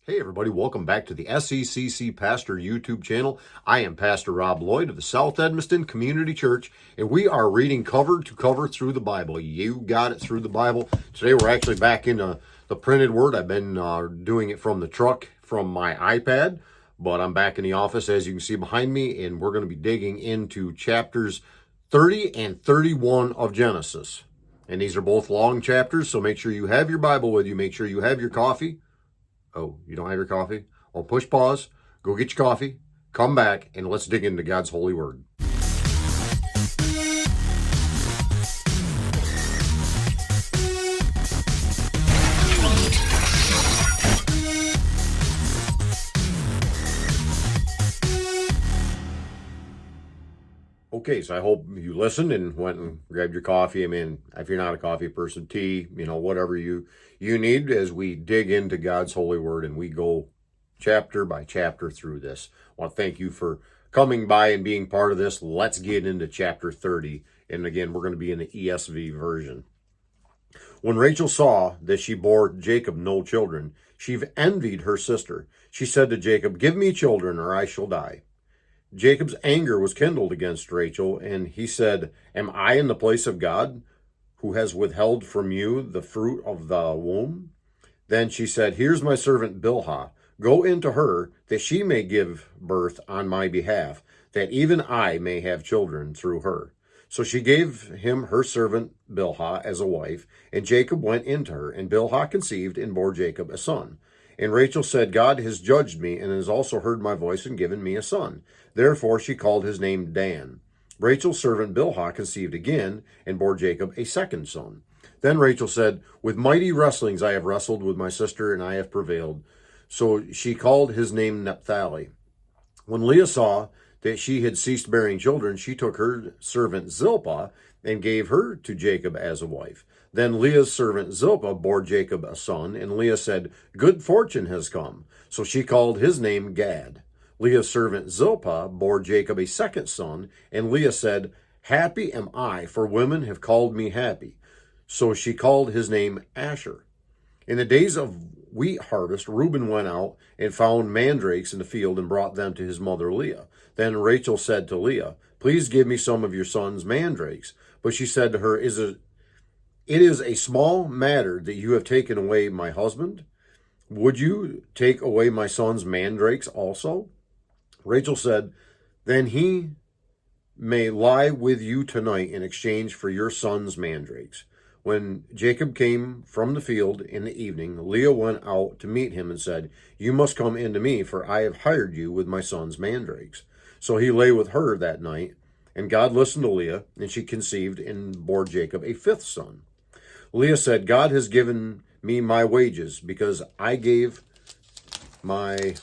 Hey everybody, welcome back to the SECC Pastor YouTube channel. I am Pastor Rob Lloyd of the South Edmiston Community Church, and we are reading cover to cover through the Bible. You got it, through the Bible. Today we're actually back in the printed word. I've been doing it from the truck from my iPad, but I'm back in the office, as you can see behind me, and we're going to be digging into chapters 30 and 31 of Genesis. And these are both long chapters, so make sure you have your Bible with you. Make sure you have your coffee. Oh, you don't have your coffee? Well, push pause, go get your coffee, come back, and let's dig into God's holy word. Okay, so I hope you listened and went and grabbed your coffee. I mean, if you're not a coffee person, tea, whatever you need as we dig into God's holy word and we go chapter by chapter through this. I want to thank you for coming by and being part of this. Let's get into chapter 30. And again, we're going to be in the ESV version. When Rachel saw that she bore Jacob no children, she envied her sister. She said to Jacob, "Give me children or I shall die." Jacob's anger was kindled against Rachel, and he said, "Am I in the place of God, who has withheld from you the fruit of the womb?" Then she said, "Here's my servant Bilhah. Go into her, that she may give birth on my behalf, that even I may have children through her." So she gave him her servant Bilhah as a wife, and Jacob went into her, and Bilhah conceived and bore Jacob a son. And Rachel said, "God has judged me and has also heard my voice and given me a son." Therefore she called his name Dan. Rachel's servant Bilhah conceived again and bore Jacob a second son. Then Rachel said, "With mighty wrestlings I have wrestled with my sister, and I have prevailed." So she called his name Naphtali. When Leah saw that she had ceased bearing children, she took her servant Zilpah and gave her to Jacob as a wife. Then Leah's servant Zilpah bore Jacob a son, and Leah said, "Good fortune has come." So she called his name Gad. Leah's servant Zilpah bore Jacob a second son, and Leah said, "Happy am I, for women have called me happy." So she called his name Asher. In the days of wheat harvest, Reuben went out and found mandrakes in the field and brought them to his mother Leah. Then Rachel said to Leah, "Please give me some of your son's mandrakes." But she said to her, "It is a small matter that you have taken away my husband. Would you take away my son's mandrakes also?" Rachel said, "Then he may lie with you tonight in exchange for your son's mandrakes." When Jacob came from the field in the evening, Leah went out to meet him and said, "You must come in to me, for I have hired you with my son's mandrakes." So he lay with her that night, and God listened to Leah, and she conceived and bore Jacob a fifth son. Leah said, "God has given me my wages, because I gave my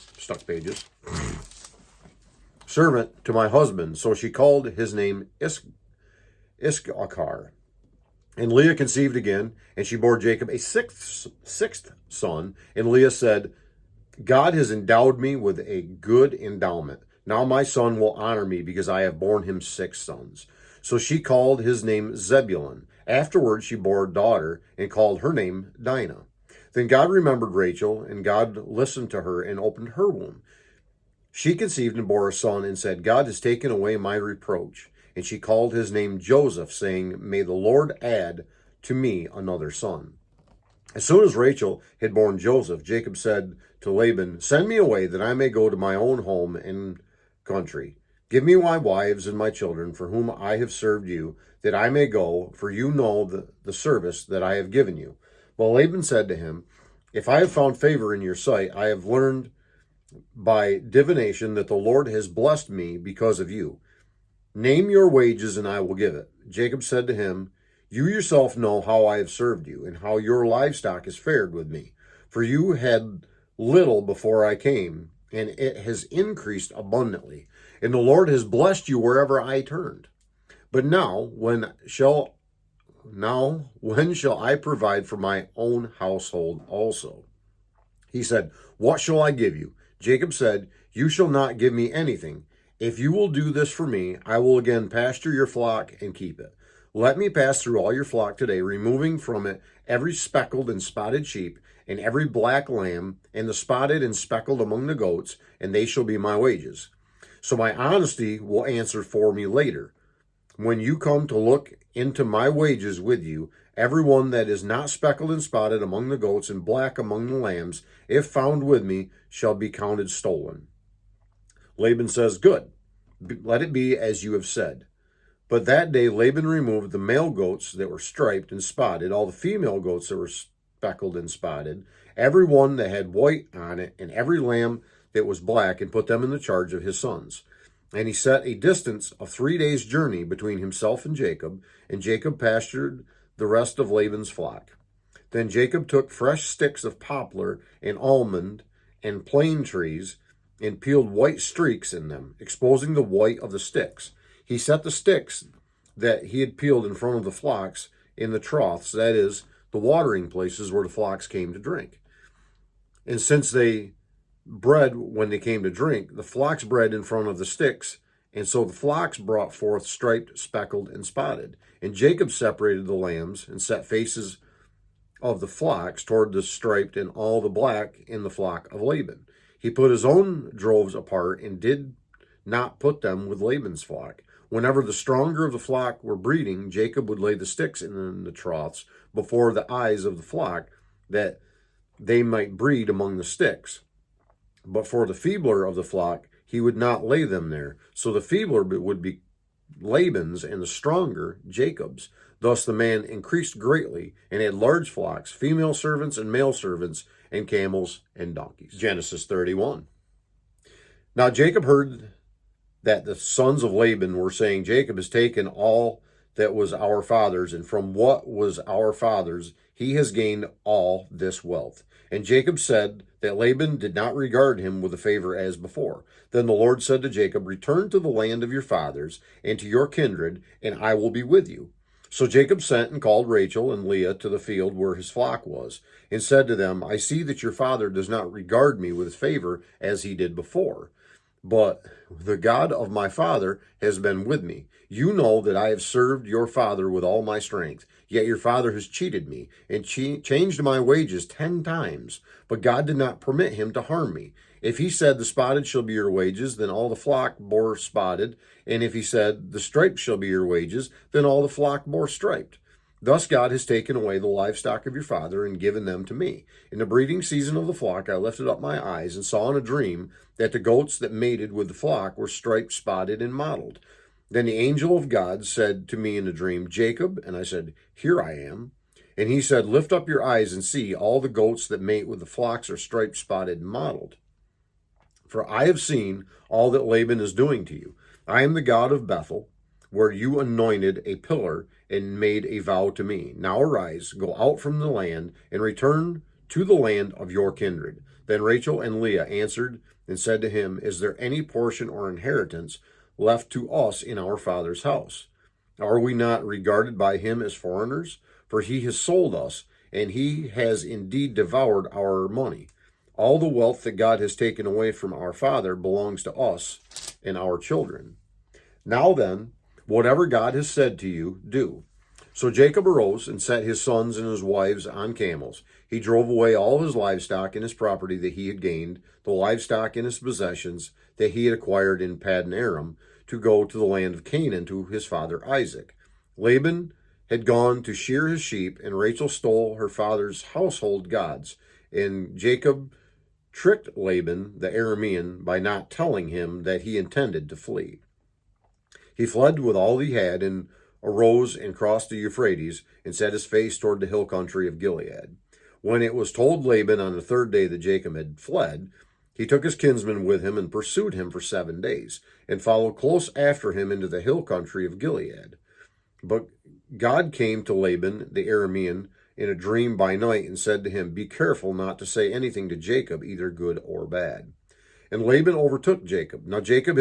servant to my husband." So she called his name Issachar. And Leah conceived again, and she bore Jacob a sixth son. And Leah said, "God has endowed me with a good endowment. Now my son will honor me, because I have borne him 6 sons." So she called his name Zebulun. Afterwards she bore a daughter, and called her name Dinah. Then God remembered Rachel, and God listened to her and opened her womb. She conceived and bore a son, and said, "God has taken away my reproach." And she called his name Joseph, saying, "May the Lord add to me another son." As soon as Rachel had borne Joseph, Jacob said to Laban, "Send me away, that I may go to my own home and country. Give me my wives and my children, for whom I have served you, that I may go, for you know the service that I have given you." Well, Laban said to him, "If I have found favor in your sight, I have learned by divination that the Lord has blessed me because of you. Name your wages, and I will give it." Jacob said to him, "You yourself know how I have served you, and how your livestock has fared with me. For you had little before I came, and it has increased abundantly. And the Lord has blessed you wherever I turned. But now, when shall I provide for my own household also?" He said, "What shall I give you?" Jacob said, "You shall not give me anything. If you will do this for me, I will again pasture your flock and keep it. Let me pass through all your flock today, removing from it every speckled and spotted sheep, and every black lamb, and the spotted and speckled among the goats, and they shall be my wages. So my honesty will answer for me later. When you come to look into my wages with you, every one that is not speckled and spotted among the goats and black among the lambs, if found with me, shall be counted stolen. Laban says, Good, let it be as you have said. But that day Laban removed the male goats that were striped and spotted, all the female goats that were speckled and spotted, every one that had white on it, and every lamb that was black, and put them in the charge of his sons. And he set a distance of 3 days' journey between himself and Jacob pastured the rest of Laban's flock. Then Jacob took fresh sticks of poplar and almond and plane trees and peeled white streaks in them, exposing the white of the sticks. He set the sticks that he had peeled in front of the flocks in the troughs, that is, the watering places where the flocks came to drink. And since they bred when they came to drink, the flocks bred in front of the sticks, and so the flocks brought forth striped, speckled, and spotted. And Jacob separated the lambs and set faces of the flocks toward the striped and all the black in the flock of Laban. He put his own droves apart and did not put them with Laban's flock. Whenever the stronger of the flock were breeding, Jacob would lay the sticks in the troughs before the eyes of the flock, that they might breed among the sticks. But for the feebler of the flock, he would not lay them there. So the feebler would be Laban's, and the stronger Jacob's. Thus the man increased greatly, and had large flocks, female servants and male servants, and camels and donkeys. Genesis 31. Now Jacob heard that the sons of Laban were saying, Jacob has taken all that was our father's, and from what was our father's he has gained all this wealth. And Jacob said that Laban did not regard him with a favor as before. Then the Lord said to Jacob, Return to the land of your fathers and to your kindred, and I will be with you. So Jacob sent and called Rachel and Leah to the field where his flock was, and said to them, I see that your father does not regard me with favor as he did before. But the God of my father has been with me. You know that I have served your father with all my strength. Yet your father has cheated me and changed my wages 10 times. But God did not permit him to harm me. If he said, The spotted shall be your wages, then all the flock bore spotted. And if he said, The striped shall be your wages, then all the flock bore striped. Thus God has taken away the livestock of your father and given them to me. In the breeding season of the flock I lifted up my eyes and saw in a dream that the goats that mated with the flock were striped, spotted, and mottled. Then the angel of God said to me in the dream, Jacob, and I said, Here I am. And he said, Lift up your eyes and see, all the goats that mate with the flocks are striped, spotted, and mottled. For I have seen all that Laban is doing to you. I am the God of Bethel, where you anointed a pillar and made a vow to me. Now arise, go out from the land, and return to the land of your kindred. Then Rachel and Leah answered and said to him, Is there any portion or inheritance left to us in our father's house? Are we not regarded by him as foreigners? For he has sold us, and he has indeed devoured our money. All the wealth that God has taken away from our father belongs to us and our children. Now then, whatever God has said to you, do. So Jacob arose and set his sons and his wives on camels. He drove away all his livestock and his property that he had gained, the livestock and his possessions that he had acquired in Paddan Aram, to go to the land of Canaan to his father Isaac. Laban had gone to shear his sheep, and Rachel stole her father's household gods. And Jacob tricked Laban the Aramean by not telling him that he intended to flee. He fled with all he had and arose and crossed the Euphrates and set his face toward the hill country of Gilead. When it was told Laban on the 3rd day that Jacob had fled, he took his kinsman with him and pursued him for 7 days, and followed close after him into the hill country of Gilead. But God came to Laban the Aramean in a dream by night and said to him, Be careful not to say anything to Jacob, either good or bad. And Laban overtook Jacob. Now Jacob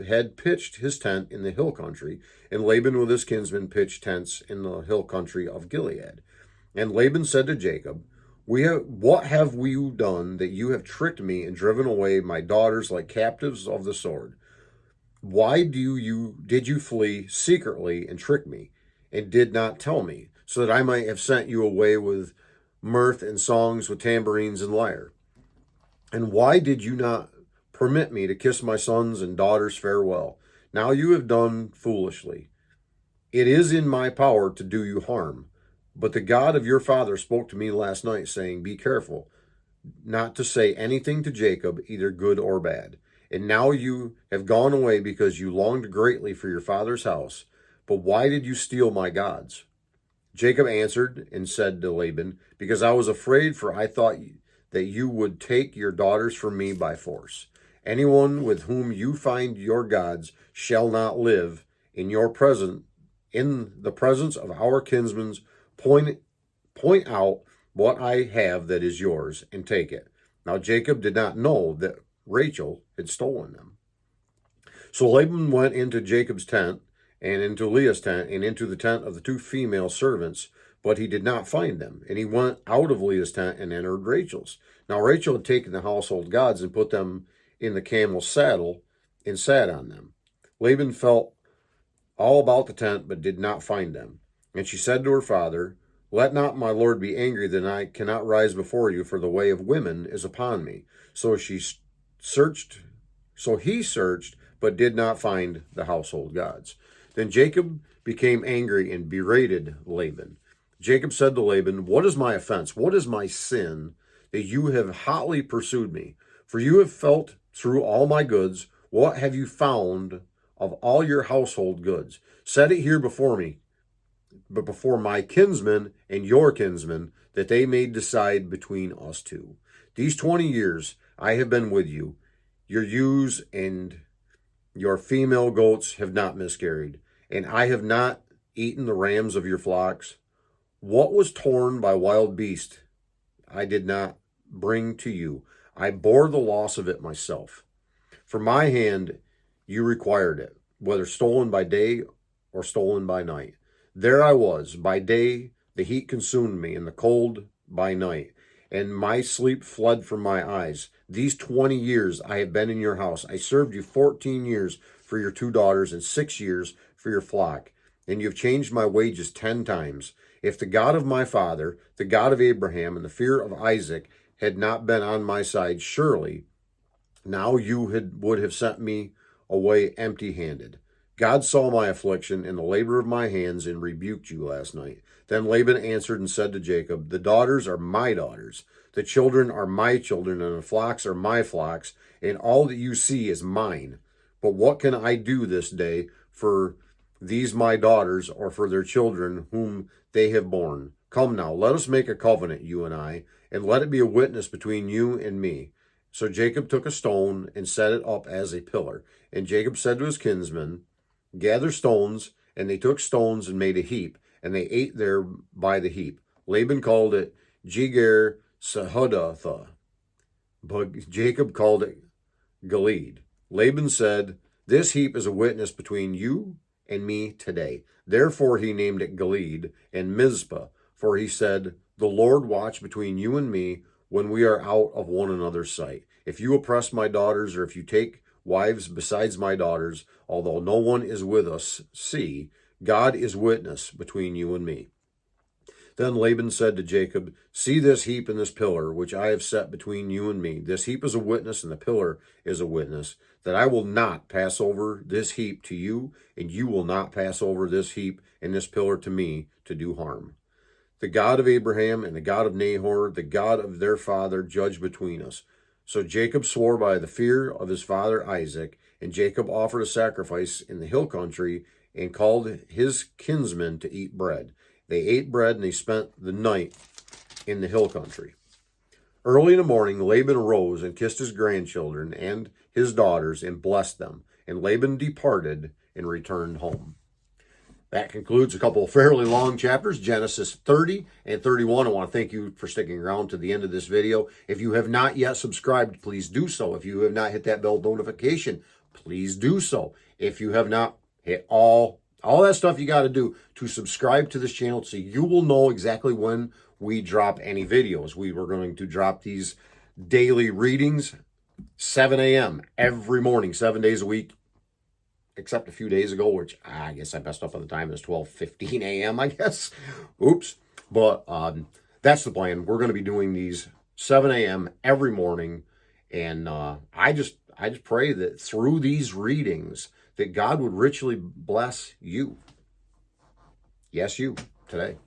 had pitched his tent in the hill country, and Laban with his kinsmen pitched tents in the hill country of Gilead. And Laban said to Jacob, What have we done that you have tricked me and driven away my daughters like captives of the sword? Why did you flee secretly and trick me, and did not tell me, so that I might have sent you away with mirth and songs with tambourines and lyre. And why did you not permit me to kiss my sons and daughters farewell? Now you have done foolishly. It is in my power to do you harm. But the God of your father spoke to me last night, saying, Be careful not to say anything to Jacob, either good or bad. And now you have gone away because you longed greatly for your father's house. But why did you steal my gods? Jacob answered and said to Laban, Because I was afraid, for I thought that you would take your daughters from me by force. Anyone with whom you find your gods shall not live in the presence of our kinsmen. Point out what I have that is yours, and take it. Now Jacob did not know that Rachel had stolen them. So Laban went into Jacob's tent, and into Leah's tent, and into the tent of the two female servants, but he did not find them. And he went out of Leah's tent and entered Rachel's. Now Rachel had taken the household gods and put them in the camel's saddle and sat on them. Laban felt all about the tent, but did not find them. And she said to her father, Let not my lord be angry that I cannot rise before you, for the way of women is upon me. So he searched, but did not find the household gods. Then Jacob became angry and berated Laban. Jacob said to Laban, What is my offense? What is my sin that you have hotly pursued me? For you have felt through all my goods. What have you found of all your household goods? Set it here before me, but before my kinsmen and your kinsmen, that they may decide between us two. These 20 years I have been with you. Your ewes and your female goats have not miscarried, and I have not eaten the rams of your flocks. What was torn by wild beasts I did not bring to you. I bore the loss of it myself. For my hand you required it, whether stolen by day or stolen by night. There I was. By day the heat consumed me, and the cold by night, and my sleep fled from my eyes. These 20 years I have been in your house. I served you 14 years for your 2 daughters and 6 years for your flock, and you have changed my wages 10 times. If the God of my father, the God of Abraham, and the fear of Isaac had not been on my side, surely now you would have sent me away empty-handed. God saw my affliction and the labor of my hands and rebuked you last night. Then Laban answered and said to Jacob, The daughters are my daughters, the children are my children, and the flocks are my flocks, and all that you see is mine. But what can I do this day for these my daughters, or for their children whom they have borne? Come now, let us make a covenant, you and I, and let it be a witness between you and me. So Jacob took a stone and set it up as a pillar. And Jacob said to his kinsmen, Gather stones, and they took stones and made a heap, and they ate there by the heap. Laban called it Jegar Sahadathah, but Jacob called it Gilead. Laban said, This heap is a witness between you and me today. Therefore he named it Gilead and Mizpah, for he said, The Lord watch between you and me when we are out of one another's sight. If you oppress my daughters, or if you take wives besides my daughters, although no one is with us, see, God is witness between you and me. Then Laban said to Jacob, See this heap and this pillar, which I have set between you and me. This heap is a witness, and the pillar is a witness, that I will not pass over this heap to you, and you will not pass over this heap and this pillar to me to do harm. The God of Abraham and the God of Nahor, the God of their father, judge between us. So Jacob swore by the fear of his father Isaac, and Jacob offered a sacrifice in the hill country and called his kinsmen to eat bread. They ate bread, and they spent the night in the hill country. Early in the morning, Laban arose and kissed his grandchildren and his daughters and blessed them. And Laban departed and returned home. That concludes a couple of fairly long chapters, Genesis 30 and 31. I want to thank you for sticking around to the end of this video. If you have not yet subscribed, please do so. If you have not hit that bell notification, please do so. If you have not hit all that stuff you got to do to subscribe to this channel, so you will know exactly when we drop any videos. We were going to drop these daily readings 7 a.m. every morning, 7 days a week, except a few days ago, which I guess I messed up on the time. It was 12:15 a.m., I guess. Oops. But that's the plan. We're going to be doing these 7 a.m. every morning. And I just pray that through these readings that God would richly bless you. Yes, you today.